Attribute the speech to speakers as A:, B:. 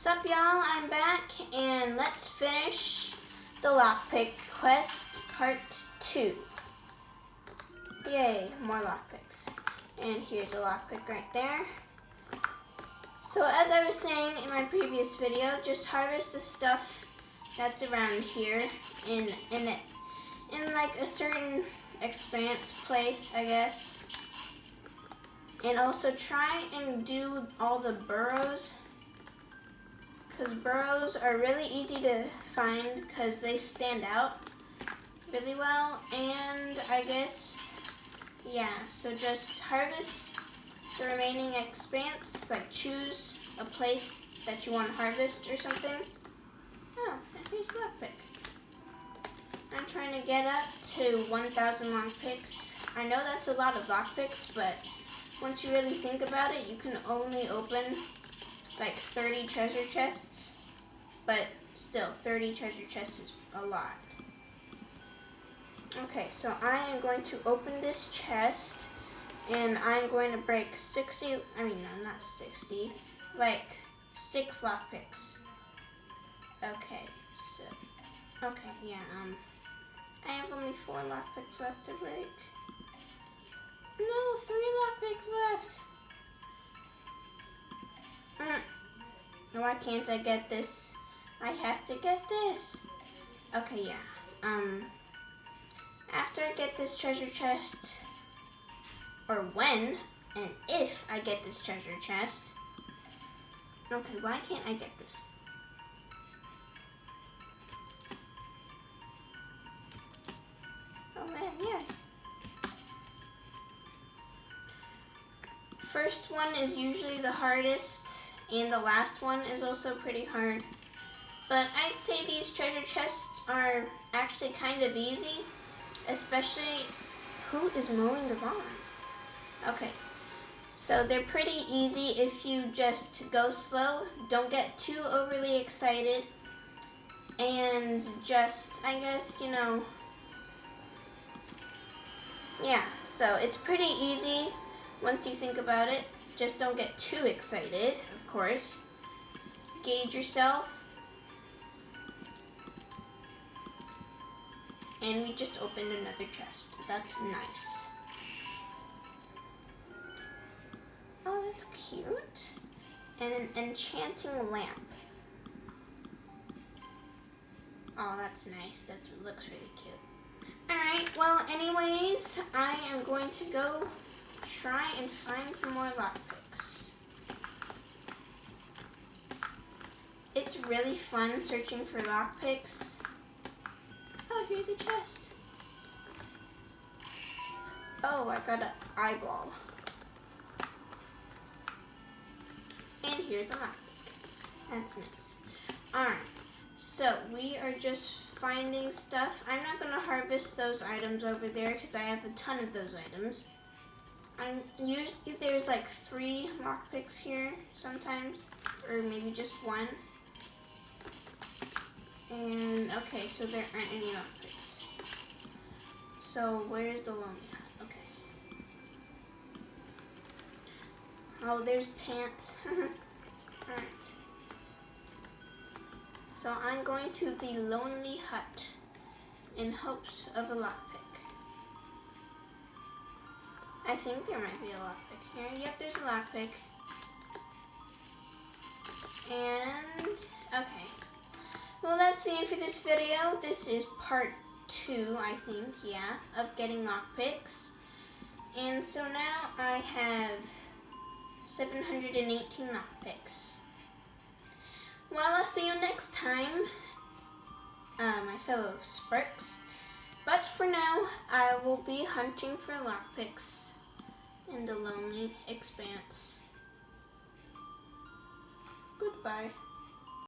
A: Sup y'all, I'm back and let's finish the lockpick quest part 2. Yay, more lockpicks. And here's a lockpick right there. So as I was saying in my previous video, just harvest the stuff that's around here in like a certain expanse place, I guess. And also try and do all the burrows, because burrows are really easy to find because they stand out really well. And I guess, yeah, so just harvest the remaining expanse, like choose a place that you want to harvest or something. Oh, and here's the lockpick. I'm trying to get up to 1,000 lockpicks. I know that's a lot of lockpicks, but once you really think about it, you can only open like 30 treasure chests, but still 30 treasure chests is a lot. Okay, so I am going to open this chest and I'm going to break 6 lockpicks. Okay, so, I have only 4 lockpicks left to break. No, 3 lockpicks left. Why can't I get this? I have to get this. Okay, yeah. After I get this treasure chest, or when and if I get this treasure chest. Okay, why can't I get this? Oh man, yeah. First one is usually the hardest, and the last one is also pretty hard. But I'd say these treasure chests are actually kind of easy, especially who is mowing the lawn? Okay, so they're pretty easy if you just go slow, don't get too overly excited, and just, I guess, yeah, so it's pretty easy once you think about it. Just don't get too excited, of course. Gauge yourself. And we just opened another chest. That's nice. Oh, that's cute. And an enchanting lamp. Oh, that's nice. That looks really cute. Alright, well, anyways, I am going to go try and find some more lockpicks. It's really fun searching for lockpicks. Oh, here's a chest. Oh, I got an eyeball. And here's a lockpick. That's nice. Alright, so we are just finding stuff. I'm not going to harvest those items over there because I have a ton of those items. Usually there's like 3 lockpicks here sometimes, or maybe just 1. And okay, so there aren't any lockpicks. So where's the lonely hut? Okay. Oh, there's pants. Alright. So I'm going to the lonely hut in hopes of a lockpick. I think there might be a lockpick here. Yep, there's a lockpick. And, okay. Well, that's the end for this video. This is part 2, I think, yeah, of getting lockpicks. And so now I have 718 lockpicks. Well, I'll see you next time, my fellow Sparks. But for now, I will be hunting for lockpicks in the lonely expanse. Goodbye.